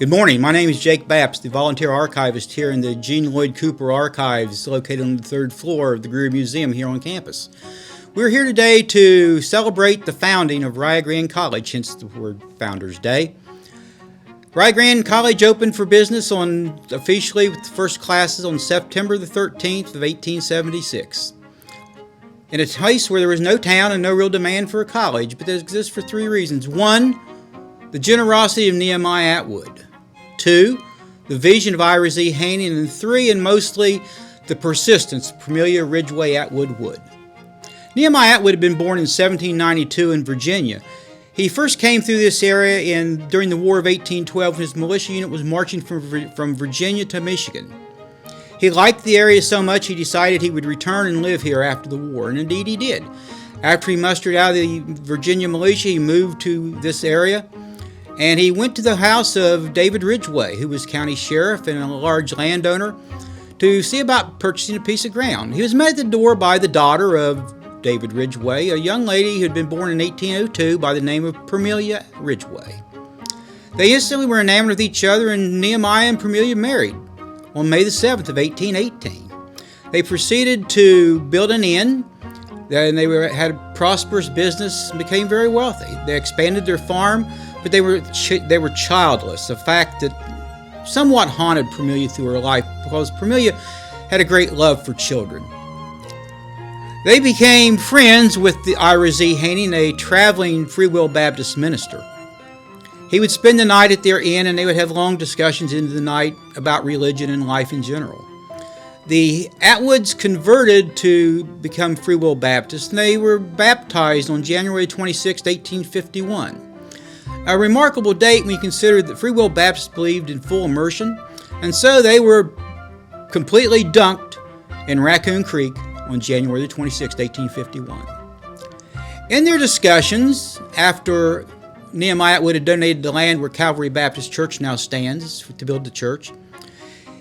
Good morning. My name is Jake Bapst, the volunteer archivist here in the Gene Lloyd Cooper Archives located on the third floor of the Greer Museum here on campus. We're here today to celebrate the founding of Rio Grande College, hence the word Founders Day. Rio Grande College opened for business officially with the first classes on September the 13th of 1876. In a place where there was no town and no real demand for a college, but that exists for three reasons. One, the generosity of Nehemiah Atwood. Two, the vision of Ira Z. Haney. And three, and mostly, the persistence of Parmelia Ridgway Atwood Wood. Nehemiah Atwood had been born in 1792 in Virginia. He first came through this area during the War of 1812 when his militia unit was marching from Virginia to Michigan. He liked the area so much he decided he would return and live here after the war, and indeed he did. After he mustered out of the Virginia militia, he moved to this area, and he went to the house of David Ridgway, who was county sheriff and a large landowner, to see about purchasing a piece of ground. He was met at the door by the daughter of David Ridgway, a young lady who had been born in 1802 by the name of Parmelia Ridgway. They instantly were enamored with each other, and Nehemiah and Parmelia married on May the 7th of 1818. They proceeded to build an inn, and they had a prosperous business and became very wealthy. They expanded their farm, but they were childless, a fact that somewhat haunted Parmelia through her life because Parmelia had a great love for children. They became friends with the Ira Z. Haney, a traveling Free Will Baptist minister. He would spend the night at their inn, and they would have long discussions into the night about religion and life in general. The Atwoods converted to become Free Will Baptists, and they were baptized on January 26, 1851. A remarkable date when you consider that Free Will Baptists believed in full immersion, and so they were completely dunked in Raccoon Creek on January 26, 1851. In their discussions, after Nehemiah Atwood had donated the land where Calvary Baptist Church now stands to build the church,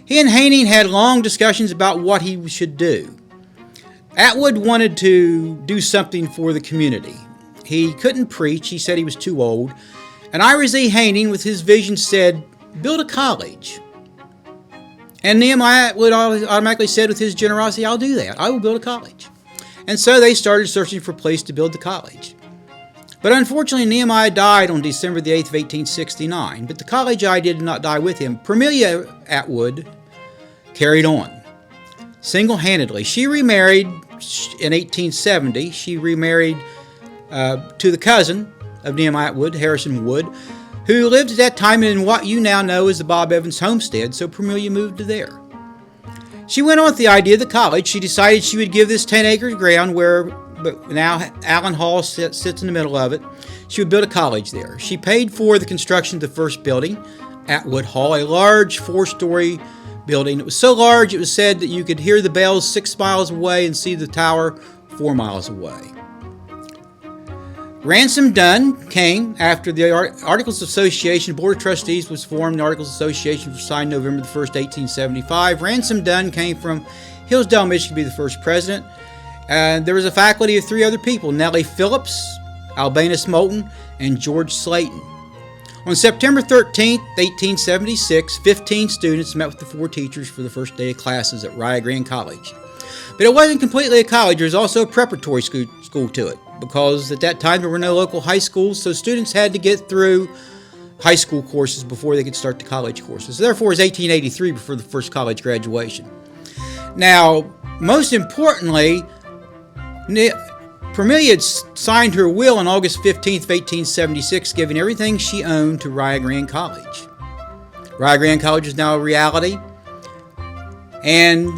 he and Haney had long discussions about what he should do. Atwood wanted to do something for the community. He couldn't preach. He said he was too old. And Ira Z. Haney, with his vision, said, build a college. And Nehemiah Atwood automatically said with his generosity, I'll do that. I will build a college. And so they started searching for a place to build the college. But unfortunately, Nehemiah died on December the 8th of 1869. But the college idea did not die with him. Parmelia Atwood carried on single-handedly. She remarried in 1870. She remarried to the cousin of Nehemiah Atwood, Harrison Wood, who lived at that time in what you now know as the Bob Evans homestead, so Parmelia moved to there. She went on with the idea of the college. She decided she would give this 10 acres of ground but now Allen Hall sits in the middle of it. She would build a college there. She paid for the construction of the first building, Atwood Hall, a large 4-story building. It was so large it was said that you could hear the bells 6 miles away and see the tower 4 miles away. Ransom Dunn came after the Articles of Association. Board of Trustees was formed. The Articles of Association were signed November the 1st, 1875. Ransom Dunn came from Hillsdale, Michigan, to be the first president. And there was a faculty of 3 other people, Nellie Phillips, Albanus Moulton, and George Slayton. On September 13th, 1876, 15 students met with the 4 teachers for the first day of classes at Rio Grande College. But it wasn't completely a college. There was also a preparatory school to it, because at that time there were no local high schools, so students had to get through high school courses before they could start the college courses. Therefore, it was 1883 before the first college graduation. Now, most importantly, Parmelia had signed her will on August 15th, 1876, giving everything she owned to Rio Grande College. Rio Grande College is now a reality, and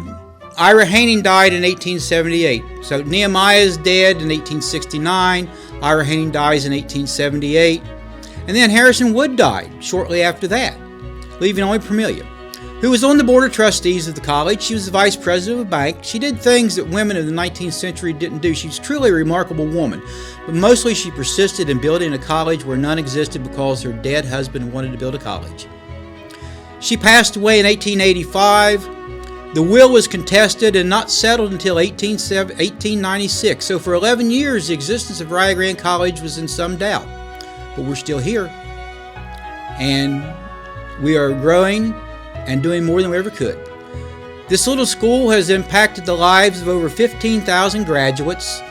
Ira Haney died in 1878. So Nehemiah is dead in 1869. Ira Haney dies in 1878. And then Harrison Wood died shortly after that, leaving only Parmelia, who was on the board of trustees of the college. She was the vice president of a bank. She did things that women of the 19th century didn't do. She was truly a remarkable woman. But mostly she persisted in building a college where none existed because her dead husband wanted to build a college. She passed away in 1885. The will was contested and not settled until 1896. So for 11 years, the existence of Rio Grande College was in some doubt. But we're still here. And We are growing and doing more than we ever could. This little school has impacted the lives of over 15,000 graduates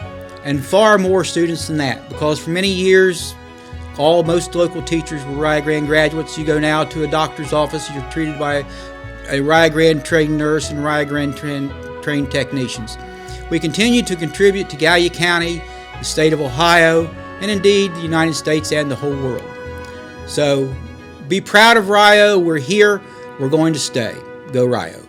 and far more students than that, because for many years, most local teachers were Rio Grande graduates. You go now to a doctor's office, you're treated by a Rio Grande trained nurse and Rio Grande trained technicians. We continue to contribute to Gallia County, the state of Ohio, and indeed the United States and the whole world. So be proud of Rio. We're here. We're going to stay. Go Rio.